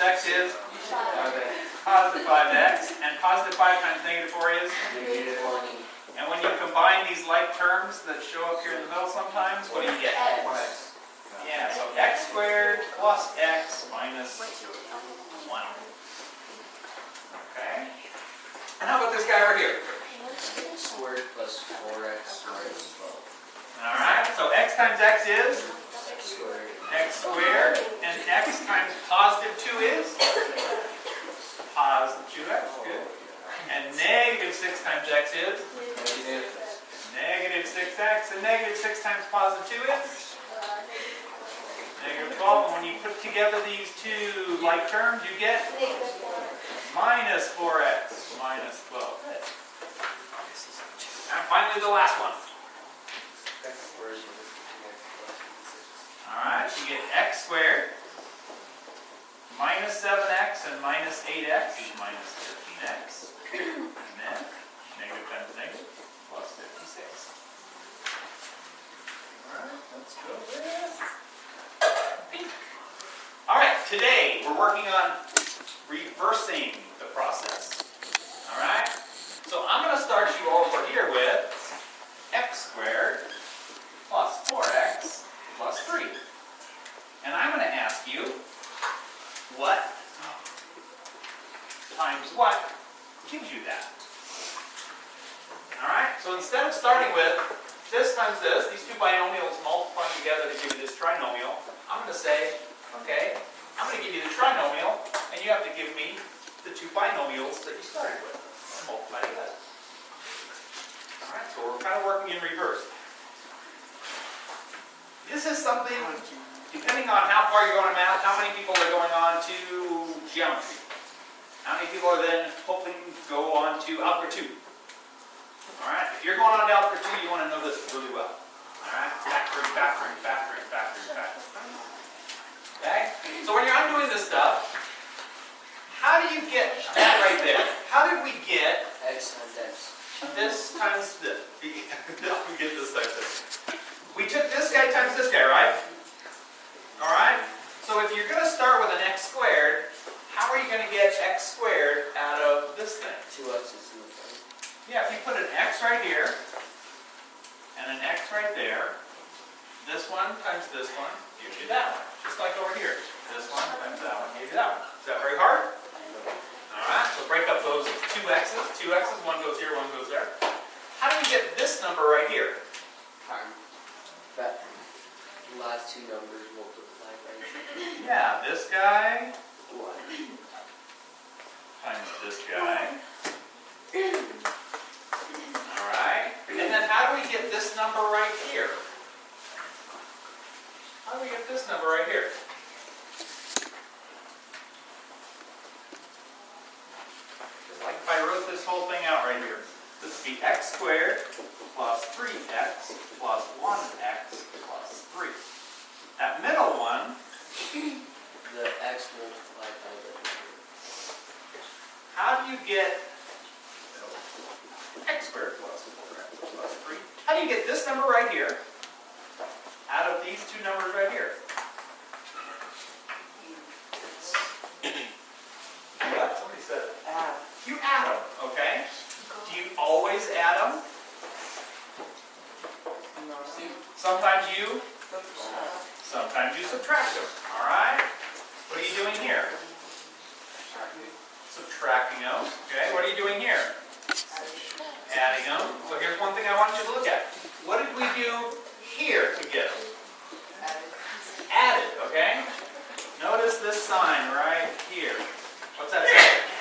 x is positive 5x, and positive 5 times negative 4 is? Negative 20. And when you combine these like terms that show up here in the middle sometimes, what do you get? X. Yeah, so x squared plus x minus 1. Okay? And how about this guy over here? Squared plus 4x minus 12. Alright, so x times x is? X squared. X squared, and x times positive 2 is? Positive 2x, good. And negative 6 times x is? Negative 6x, and negative 6 times positive 2 is? Negative 12, and when you put together these two like terms, you get? Minus 4x minus 12. Good. And finally the last one. Alright, you get x squared minus 7x and minus 8x is minus 15x. And then negative times negative plus 56. Alright, let's go with pink. Alright, today we're working on reversing the process. Alright? So I'm going to start you over here with x squared plus 4x plus 3. And I'm going to ask you, what times what gives you that? Alright, so instead of starting with this times this, these two binomials multiplying together to give you this trinomial, I'm going to say, okay, I'm going to give you the trinomial, and you have to give me the two binomials that you started with, and multiply together. Alright, so we're kind of working in reverse. This is something, depending on how far you're going to math, how many people are going on to geometry? How many people are then hoping to go on to Algebra 2? Alright, if you're going on to Algebra 2, you want to know this really well. Alright, factoring, factoring, factoring, factoring, factoring. Okay? So when you're undoing this stuff, how do you get that right there? How did we get X times X. this times this? We get this times this. We took this guy times this guy, right? Alright? So if you're going to start with an x squared, how are you going to get x squared out of this thing? 2x's in the front. Yeah, if you put an x right here, and an x right there, this one times this one gives you that one. Just like over here. This one times that one gives you that one. Is that very hard? Alright, so break up those two x's. Two x's, one goes here, one goes there. How do we get this number right here? Time. That last two numbers multiplied by each other. Yeah, this guy What? times this guy. Alright, and then how do we get this number right here? How do we get this number right here? Just like if I wrote this whole thing out right here. This would be x squared plus 3x plus 1x plus 3. That middle one, The x multiplied by the number. how do you get x squared plus 4x plus 3? How do you get this number right here out of these two numbers right here? What? Somebody said it. You add them, okay? Do you always add them? Sometimes you subtract them, all right? What are you doing here? Subtracting them, okay? What are you doing here? Adding them. So here's one thing I want you to look at. What did we do here to get them? Added, okay? Notice this sign right here. What's that say?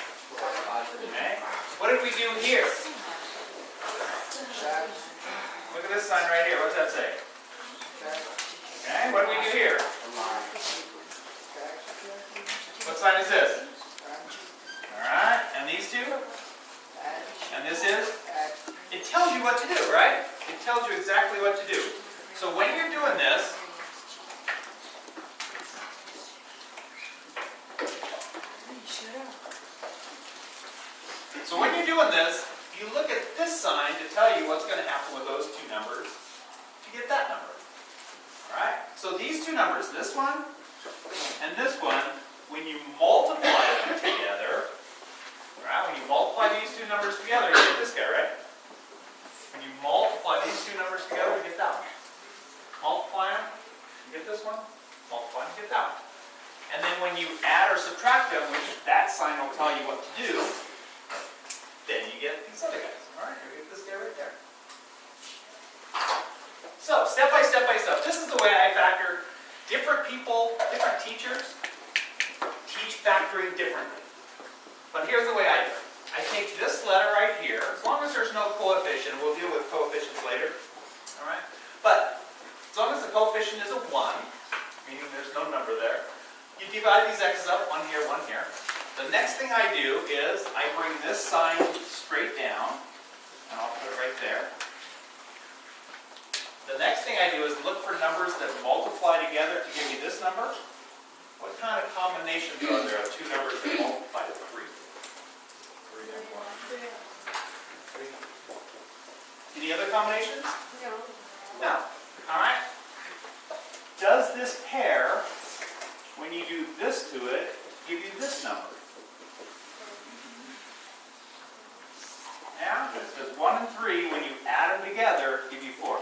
Okay. What did we do here? Look at this sign right here. What's that say? Okay. What did we do here? What sign is this? Alright. And these two? And this is? It tells you what to do, right? It tells you exactly what to do. So when you're doing this, you look at this sign to tell you what's going to happen with those two numbers to get that number. Alright? So these two numbers, this one and this one, when you multiply when you add or subtract them, which that sign will tell you what to do, then you get these other guys. All right, you get this guy right there. So, step by step by step, this is the way I factor. Different people, different teachers teach factoring differently. But here's the way I do it. I take this letter right here, as long as there's no coefficient, we'll deal with coefficients later. All right? But as long as the coefficient is a 1, meaning there's no number there, you divide these x's up, one here, one here. The next thing I do is I bring this sign straight down, and I'll put it right there. The next thing I do is look for numbers that multiply together to give me this number. What kind of combinations are there of two numbers that multiply to 3? 3 and 1. 3. Any other combinations? No. No. All right. Does this pair, when you do this to it, give you this number? Yeah. It says 1 and 3, when you add them together, give you 4.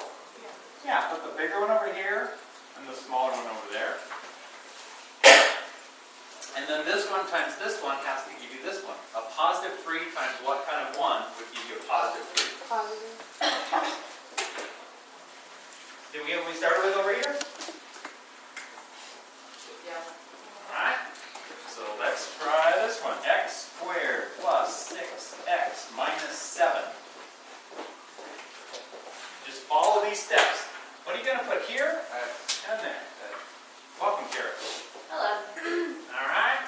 Yeah, put the bigger one over here and the smaller one over there. And then this one times this one has to give you this one. A positive 3 times what kind of 1 would give you a positive 3? Positive. Did we get what we started with over here? Yeah. Alright. So let's try this one. X squared plus 6x minus 7. Just follow these steps. What are you going to put here? And there. Welcome, Kara. Hello. Alright.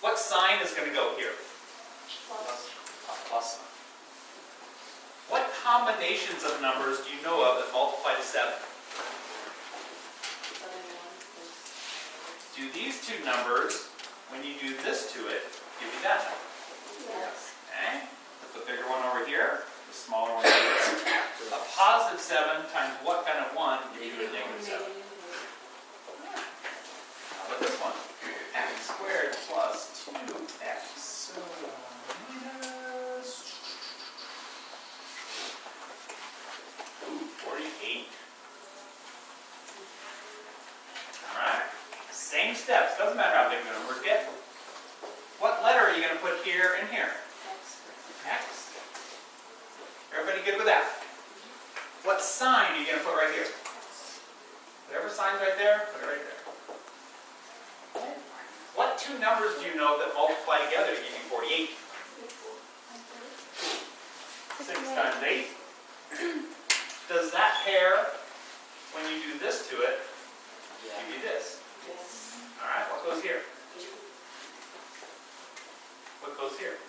What sign is going to go here? Plus. A plus sign. What combinations of numbers do you know of that multiply to 7? 71. Do these two numbers, when you do this to it, give you that number? Yes. Okay? Put the bigger one over here, the smaller one over there. A positive 7 times what kind of 1 give you a negative 7? How about this one? X squared plus 2x minus 48. Alright? Same steps. Doesn't matter how big the numbers get. What letter are you going to put here and here? X. Everybody good with that? What sign are you going to put right here? Whatever sign's right there, put it right there. What two numbers do you know that multiply together to give you 48? 6 times 8. Does that pair, when you do this to it, give you this? Yes. Alright, what goes here? What goes here?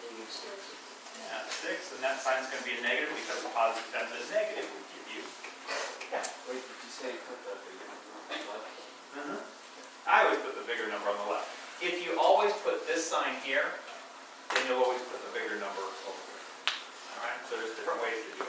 Yeah, 6, and that sign's going to be a negative because a positive times a negative would give you. Yeah. Wait, did you say put the bigger number on the left? I always put the bigger number on the left. If you always put this sign here, then you'll always put the bigger number over here. Alright, so there's different ways to do it.